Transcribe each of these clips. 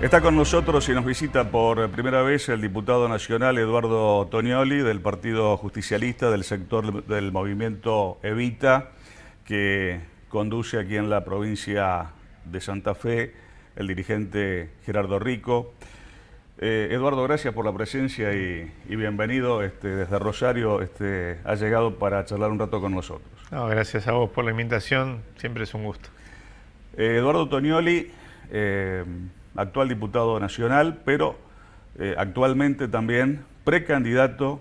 Está con nosotros y nos visita por primera vez el diputado nacional Eduardo Tonioli del Partido Justicialista del sector del movimiento Evita, que conduce aquí en la provincia de Santa Fe el dirigente Gerardo Rico. Eduardo, gracias por la presencia y bienvenido desde Rosario. Ha llegado para charlar un rato con nosotros. No, gracias a vos por la invitación, siempre es un gusto. Eduardo Tonioli, actual diputado nacional, pero actualmente también precandidato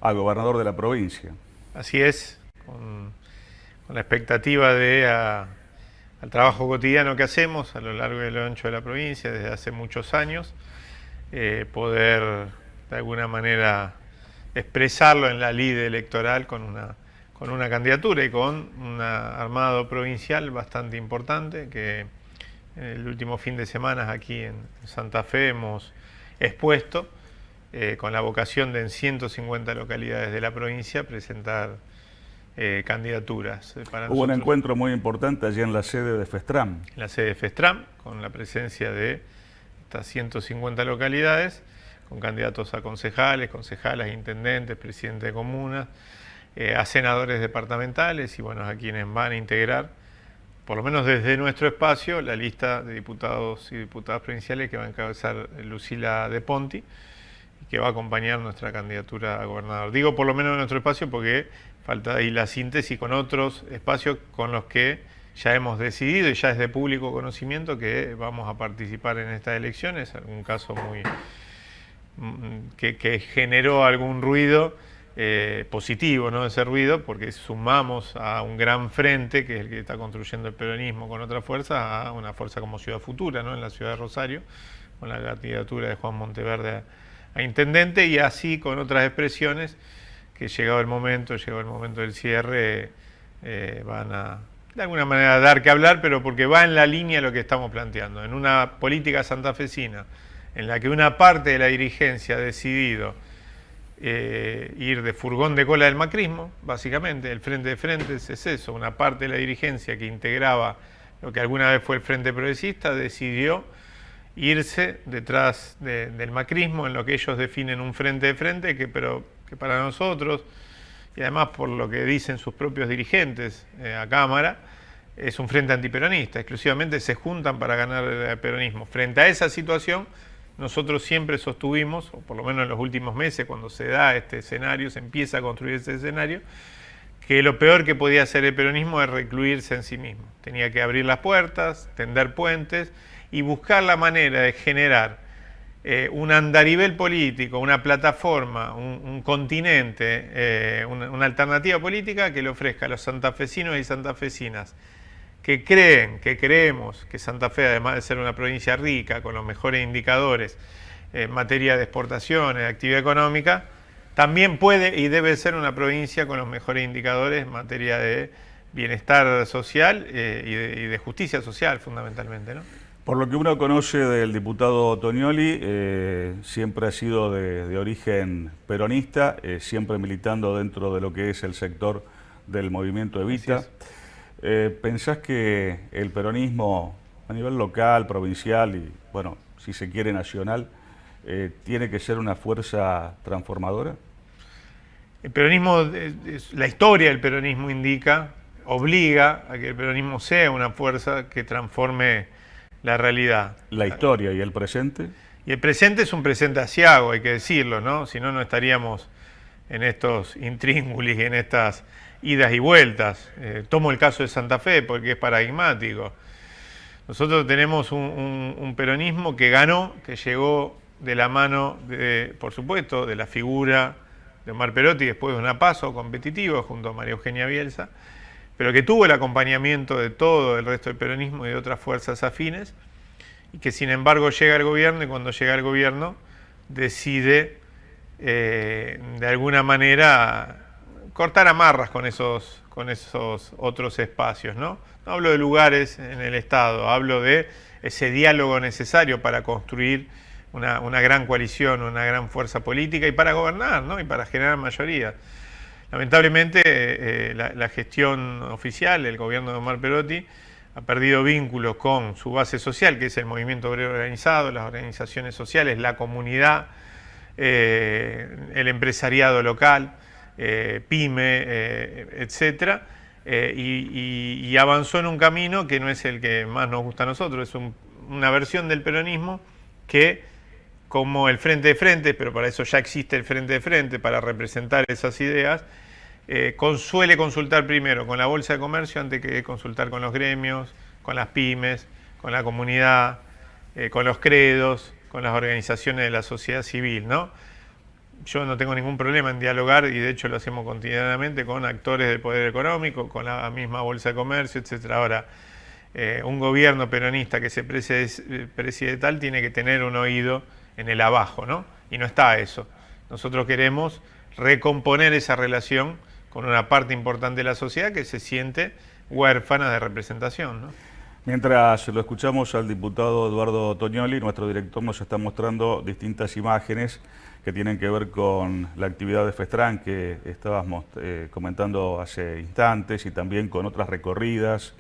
a gobernador de la provincia. Así es, con la expectativa al trabajo cotidiano que hacemos a lo largo y a lo ancho de la provincia desde hace muchos años, poder de alguna manera expresarlo en la lid electoral con una candidatura y con un armado provincial bastante importante que el último fin de semana aquí en Santa Fe hemos expuesto con la vocación de en 150 localidades de la provincia presentar candidaturas. Hubo un encuentro muy importante allí en la sede de FESTRAM. En la sede de FESTRAM, con la presencia de estas 150 localidades, con candidatos a concejales, concejalas, intendentes, presidentes de comunas, a senadores departamentales y bueno, a quienes van a integrar, por lo menos desde nuestro espacio, la lista de diputados y diputadas provinciales que va a encabezar Lucila De Ponti y que va a acompañar nuestra candidatura a gobernador. Digo por lo menos en nuestro espacio porque falta ahí la síntesis con otros espacios con los que ya hemos decidido y ya es de público conocimiento que vamos a participar en estas elecciones. Un caso que generó algún ruido positivo, ¿no? Ese ruido, porque sumamos a un gran frente, que es el que está construyendo el peronismo con otra fuerza, a una fuerza como Ciudad Futura, ¿no? En la ciudad de Rosario, con la candidatura de Juan Monteverde a intendente, y así con otras expresiones que llegado el momento del cierre, van a de alguna manera dar que hablar, pero porque va en la línea de lo que estamos planteando, en una política santafesina en la que una parte de la dirigencia ha decidido ir de furgón de cola del macrismo, básicamente. El Frente de Frentes es eso, una parte de la dirigencia que integraba lo que alguna vez fue el Frente Progresista decidió irse detrás del macrismo en lo que ellos definen un frente de frente, pero que para nosotros, y además por lo que dicen sus propios dirigentes a Cámara, es un frente antiperonista, exclusivamente se juntan para ganar el peronismo. Frente a esa situación, nosotros siempre sostuvimos, o por lo menos en los últimos meses, cuando se da este escenario, se empieza a construir ese escenario, que lo peor que podía hacer el peronismo es recluirse en sí mismo. Tenía que abrir las puertas, tender puentes y buscar la manera de generar un andarivel político, una plataforma, un continente, una alternativa política que le ofrezca a los santafesinos y santafesinas que creemos que Santa Fe, además de ser una provincia rica, con los mejores indicadores en materia de exportaciones, de actividad económica, también puede y debe ser una provincia con los mejores indicadores en materia de bienestar social y de justicia social, fundamentalmente, ¿no? Por lo que uno conoce del diputado Tonioli, siempre ha sido de origen peronista, siempre militando dentro de lo que es el sector del movimiento Evita. ¿Pensás que el peronismo a nivel local, provincial y, bueno, si se quiere nacional, tiene que ser una fuerza transformadora? El peronismo, la historia del peronismo obliga a que el peronismo sea una fuerza que transforme la realidad. ¿La historia y el presente? Y el presente es un presente aciago, hay que decirlo, ¿no? Si no, no estaríamos en estos intríngulis, en estas idas y vueltas. Tomo el caso de Santa Fe porque es paradigmático. Nosotros tenemos un peronismo que ganó, que llegó de la mano, por supuesto, de la figura de Omar Perotti después de una PASO competitiva junto a María Eugenia Bielsa, pero que tuvo el acompañamiento de todo el resto del peronismo y de otras fuerzas afines, y que sin embargo llega al gobierno, y cuando llega al gobierno decide de alguna manera cortar amarras con esos otros espacios, ¿no? No hablo de lugares en el Estado, hablo de ese diálogo necesario para construir una gran coalición, una gran fuerza política y para gobernar, ¿no? Y para generar mayoría. Lamentablemente la gestión oficial, el gobierno de Omar Perotti, ha perdido vínculos con su base social, que es el movimiento obrero organizado, las organizaciones sociales, la comunidad, el empresariado local, pyme, etcétera, y avanzó en un camino que no es el que más nos gusta a nosotros, es una versión del peronismo que, como el Frente de Frente, pero para eso ya existe el Frente de Frente, para representar esas ideas, suele consultar primero con la Bolsa de Comercio antes que consultar con los gremios, con las pymes, con la comunidad, con los credos, con las organizaciones de la sociedad civil, ¿no? Yo no tengo ningún problema en dialogar, y de hecho lo hacemos cotidianamente con actores del poder económico, con la misma Bolsa de Comercio, etc. Ahora, un gobierno peronista que se preside tal tiene que tener un oído en el abajo, ¿no? Y no está eso. Nosotros queremos recomponer esa relación con una parte importante de la sociedad que se siente huérfana de representación, ¿no? Mientras lo escuchamos al diputado Eduardo Toñoli, nuestro director nos está mostrando distintas imágenes que tienen que ver con la actividad de FESTRAN que estábamos comentando hace instantes, y también con otras recorridas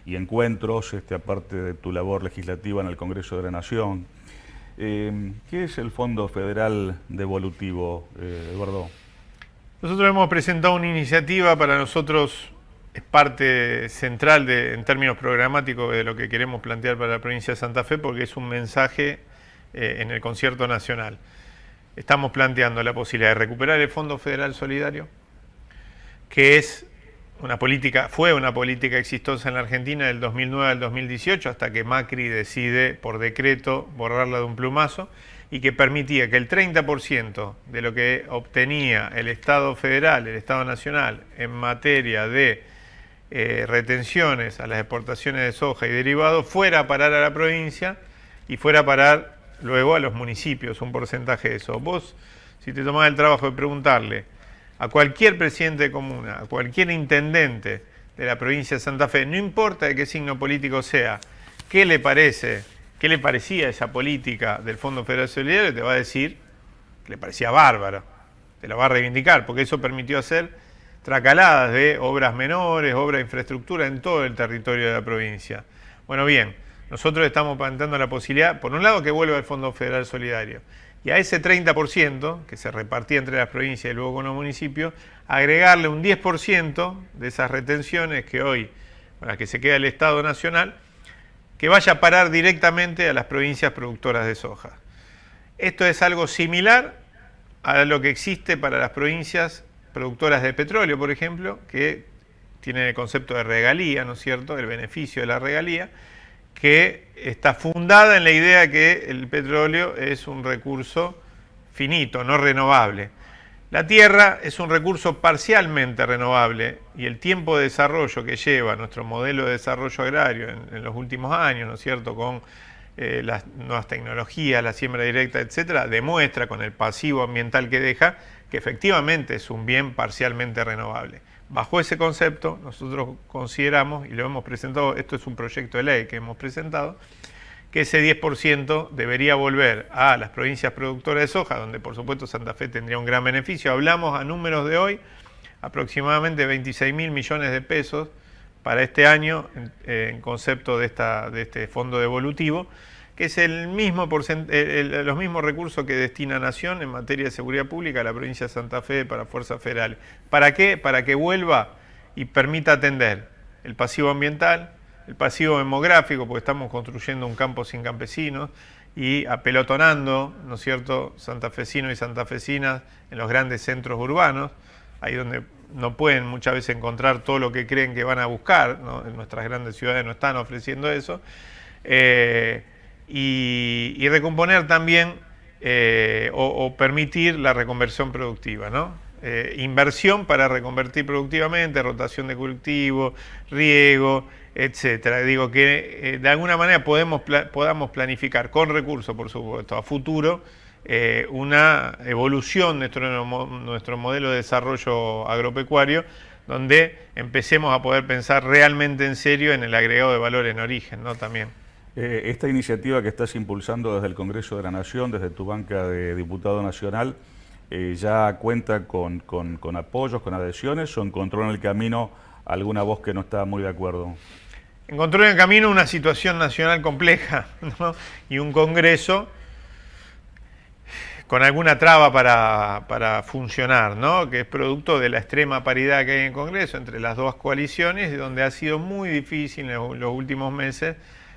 y encuentros, aparte de tu labor legislativa en el Congreso de la Nación. ¿Qué es el Fondo Federal Devolutivo, Eduardo? Nosotros hemos presentado una iniciativa, para nosotros es parte central en términos programáticos de lo que queremos plantear para la provincia de Santa Fe, porque es un mensaje en el concierto nacional. Estamos planteando la posibilidad de recuperar el Fondo Federal Solidario, que fue una política exitosa en la Argentina del 2009 al 2018, hasta que Macri decide por decreto borrarla de un plumazo, y que permitía que el 30% de lo que obtenía el Estado federal, el Estado nacional, en materia de retenciones a las exportaciones de soja y derivados, fuera a parar a la provincia y fuera a parar luego a los municipios, un porcentaje de eso. Vos, si te tomás el trabajo de preguntarle a cualquier presidente de comuna, a cualquier intendente de la provincia de Santa Fe, no importa de qué signo político sea, qué le parecía esa política del Fondo Federal Solidario, te va a decir que le parecía bárbaro, te lo va a reivindicar, porque eso permitió hacer tracaladas de obras menores, obras de infraestructura en todo el territorio de la provincia. Bueno, bien, nosotros estamos planteando la posibilidad, por un lado, que vuelva el Fondo Federal Solidario, y a ese 30% que se repartía entre las provincias y luego con los municipios, agregarle un 10% de esas retenciones que hoy, con las que se queda el Estado Nacional, que vaya a parar directamente a las provincias productoras de soja. Esto es algo similar a lo que existe para las provincias productoras de petróleo, por ejemplo, que tienen el concepto de regalía, ¿no es cierto?, el beneficio de la regalía, que está fundada en la idea de que el petróleo es un recurso finito, no renovable. La tierra es un recurso parcialmente renovable, y el tiempo de desarrollo que lleva nuestro modelo de desarrollo agrario en los últimos años, ¿no es cierto?, con las nuevas tecnologías, la siembra directa, etcétera, demuestra con el pasivo ambiental que deja que efectivamente es un bien parcialmente renovable. Bajo ese concepto, nosotros consideramos, y lo hemos presentado, esto es un proyecto de ley que hemos presentado, que ese 10% debería volver a las provincias productoras de soja, donde por supuesto Santa Fe tendría un gran beneficio. Hablamos a números de hoy, aproximadamente 26.000 millones de pesos para este año en concepto de este fondo devolutivo, que es los mismos recursos que destina Nación en materia de seguridad pública a la provincia de Santa Fe para fuerzas federales. ¿Para qué? Para que vuelva y permita atender el pasivo ambiental, el pasivo demográfico, porque estamos construyendo un campo sin campesinos y apelotonando, ¿no es cierto?, santafesinos y santafesinas en los grandes centros urbanos, ahí donde no pueden muchas veces encontrar todo lo que creen que van a buscar, ¿no? En nuestras grandes ciudades no están ofreciendo eso. Y recomponer también o permitir la reconversión productiva, ¿no? Inversión para reconvertir productivamente, rotación de cultivo, riego, etcétera. Digo que de alguna manera podamos planificar con recursos, por supuesto, a futuro, una evolución de nuestro modelo de desarrollo agropecuario, donde empecemos a poder pensar realmente en serio en el agregado de valor en origen, ¿no? También. Esta iniciativa que estás impulsando desde el Congreso de la Nación, desde tu banca de diputado nacional, ¿ya cuenta con apoyos, con adhesiones, o encontró en el camino alguna voz que no está muy de acuerdo? encontró en el camino una situación nacional compleja, ¿no? Y un Congreso con alguna traba para funcionar, ¿no? Que es producto de la extrema paridad que hay en el Congreso entre las dos coaliciones, y donde ha sido muy difícil en los últimos meses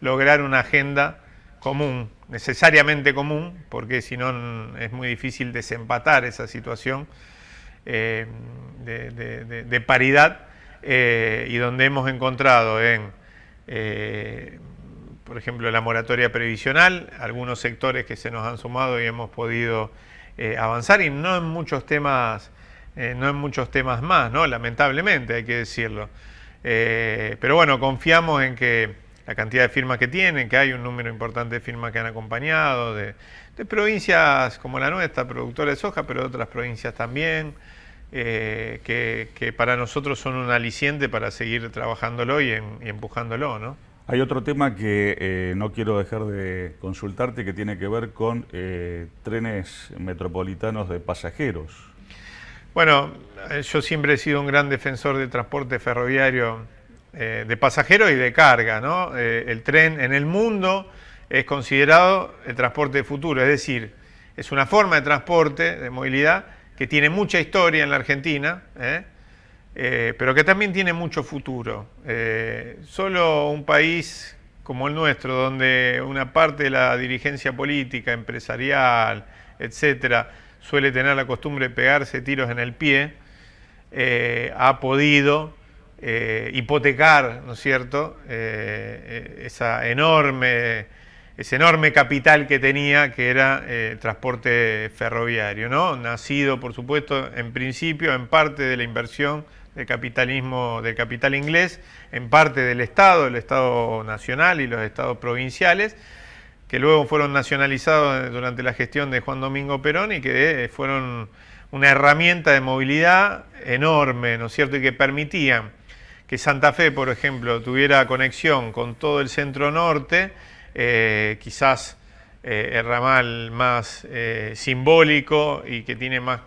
lograr una agenda común, necesariamente común, porque si no es muy difícil desempatar esa situación de paridad, y donde hemos encontrado por ejemplo, la moratoria previsional, algunos sectores que se nos han sumado y hemos podido avanzar, y no en muchos temas, más, ¿no? Lamentablemente, hay que decirlo. Pero bueno, confiamos en que la cantidad de firmas que tienen, que hay un número importante de firmas que han acompañado, de provincias como la nuestra, productora de soja, pero de otras provincias también, que para nosotros son un aliciente para seguir trabajándolo y empujándolo, ¿no? Hay otro tema que no quiero dejar de consultarte, que tiene que ver con trenes metropolitanos de pasajeros. Bueno, yo siempre he sido un gran defensor del transporte ferroviario de pasajeros y de carga, ¿no? El tren en el mundo es considerado el transporte de futuro, es decir, es una forma de transporte, de movilidad, que tiene mucha historia en la Argentina, pero que también tiene mucho futuro. Solo un país como el nuestro, donde una parte de la dirigencia política, empresarial, etcétera, suele tener la costumbre de pegarse tiros en el pie, ha podido hipotecar, ¿no es cierto?, ese enorme capital que tenía, que era transporte ferroviario, ¿no? Nacido, por supuesto, en principio, en parte de la inversión del capital inglés, en parte del Estado nacional y los estados provinciales, que luego fueron nacionalizados durante la gestión de Juan Domingo Perón y que fueron una herramienta de movilidad enorme, ¿no es cierto?, y que permitían que Santa Fe, por ejemplo, tuviera conexión con todo el centro norte, quizás el ramal más simbólico y que tiene más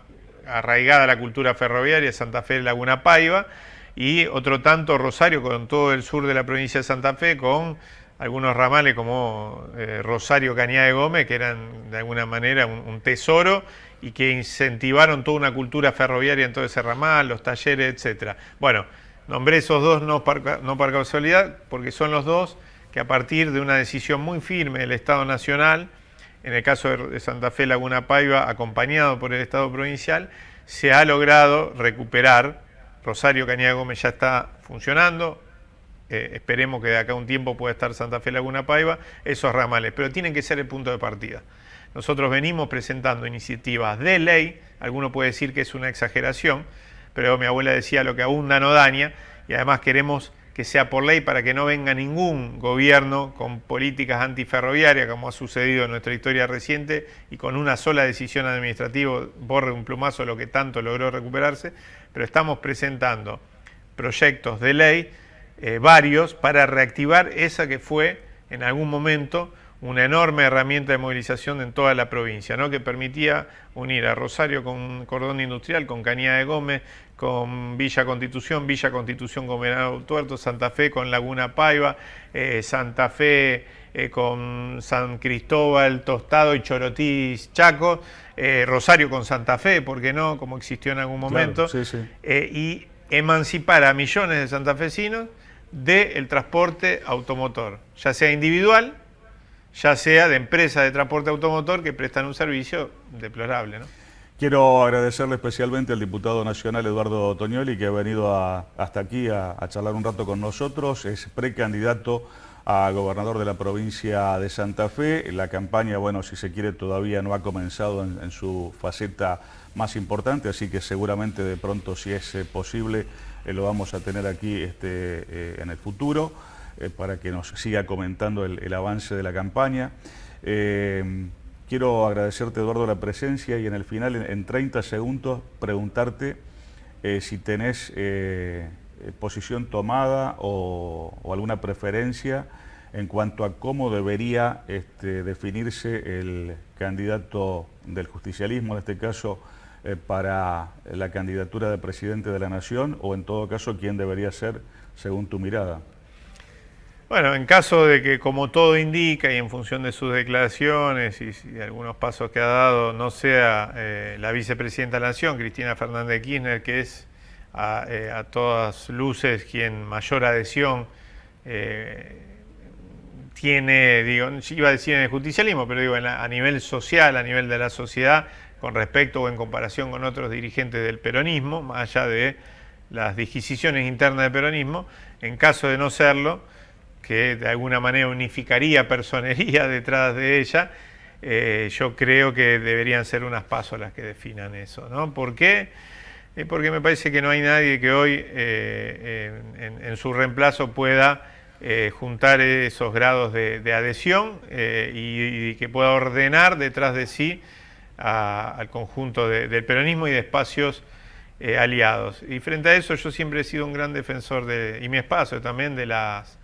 arraigada la cultura ferroviaria, Santa Fe Laguna Paiva, y otro tanto Rosario con todo el sur de la provincia de Santa Fe, con algunos ramales como Rosario Cañada de Gómez, que eran de alguna manera un tesoro y que incentivaron toda una cultura ferroviaria en todo ese ramal, los talleres, etc. Bueno, nombré esos dos no por casualidad, porque son los dos que a partir de una decisión muy firme del Estado Nacional, en el caso de Santa Fe Laguna Paiva, acompañado por el Estado provincial, se ha logrado recuperar. Rosario Cañada de Gómez ya está funcionando, esperemos que de acá a un tiempo pueda estar Santa Fe Laguna Paiva, esos ramales, pero tienen que ser el punto de partida. Nosotros venimos presentando iniciativas de ley, alguno puede decir que es una exageración, pero mi abuela decía lo que abunda no daña, y además queremos que sea por ley para que no venga ningún gobierno con políticas antiferroviarias, como ha sucedido en nuestra historia reciente, y con una sola decisión administrativa borre un plumazo lo que tanto logró recuperarse, pero estamos presentando proyectos de ley, varios, para reactivar esa que fue en algún momento una enorme herramienta de movilización en toda la provincia, ¿no?, que permitía unir a Rosario con Cordón Industrial, con Cañada de Gómez, con Villa Constitución con Venado Tuerto, Santa Fe con Laguna Paiva, Santa Fe con San Cristóbal, Tostado y Chorotí, Chaco, Rosario con Santa Fe, ¿por qué no?, como existió en algún momento, claro, sí. Y emancipar a millones de santafesinos del transporte automotor, ya sea individual, ya sea de empresas de transporte automotor que prestan un servicio deplorable, ¿no? Quiero agradecerle especialmente al diputado nacional Eduardo Tonioli, que ha venido hasta aquí a charlar un rato con nosotros. Es precandidato a gobernador de la provincia de Santa Fe. La campaña, bueno, si se quiere, todavía no ha comenzado en su faceta más importante, así que seguramente de pronto, si es posible, lo vamos a tener aquí en el futuro, para que nos siga comentando el avance de la campaña. Quiero agradecerte, Eduardo, la presencia y en el final, en 30 segundos, preguntarte si tenés posición tomada o alguna preferencia en cuanto a cómo debería definirse el candidato del justicialismo, en este caso, para la candidatura de presidente de la Nación, o en todo caso, quién debería ser según tu mirada. Bueno, en caso de que, como todo indica, y en función de sus declaraciones y algunos pasos que ha dado, no sea la vicepresidenta de la Nación, Cristina Fernández de Kirchner, que es a todas luces quien mayor adhesión tiene, digo, iba a decir en el justicialismo, pero digo, a nivel social, a nivel de la sociedad, con respecto o en comparación con otros dirigentes del peronismo, más allá de las disquisiciones internas del peronismo, en caso de no serlo, que de alguna manera unificaría personería detrás de ella, yo creo que deberían ser unas pasos las que definan eso, ¿no? ¿Por qué? Porque me parece que no hay nadie que hoy en su reemplazo pueda juntar esos grados de adhesión y que pueda ordenar detrás de sí al conjunto del peronismo y de espacios aliados. Y frente a eso yo siempre he sido un gran defensor y mi espacio también de las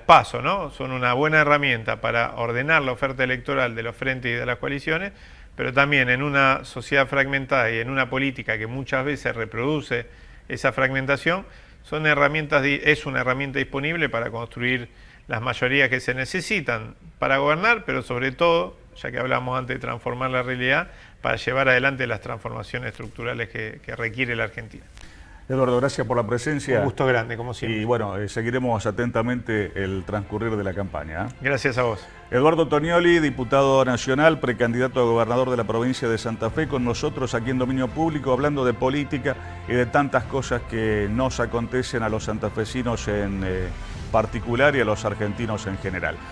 PASO, ¿no? Son una buena herramienta para ordenar la oferta electoral de los frentes y de las coaliciones, pero también en una sociedad fragmentada y en una política que muchas veces reproduce esa fragmentación, es una herramienta disponible para construir las mayorías que se necesitan para gobernar, pero sobre todo, ya que hablamos antes de transformar la realidad, para llevar adelante las transformaciones estructurales que requiere la Argentina. Eduardo, gracias por la presencia. Un gusto grande, como siempre. Y bueno, seguiremos atentamente el transcurrir de la campaña. Gracias a vos. Eduardo Tonioli, diputado nacional, precandidato a gobernador de la provincia de Santa Fe, con nosotros aquí en Dominio Público, hablando de política y de tantas cosas que nos acontecen a los santafesinos en particular y a los argentinos en general.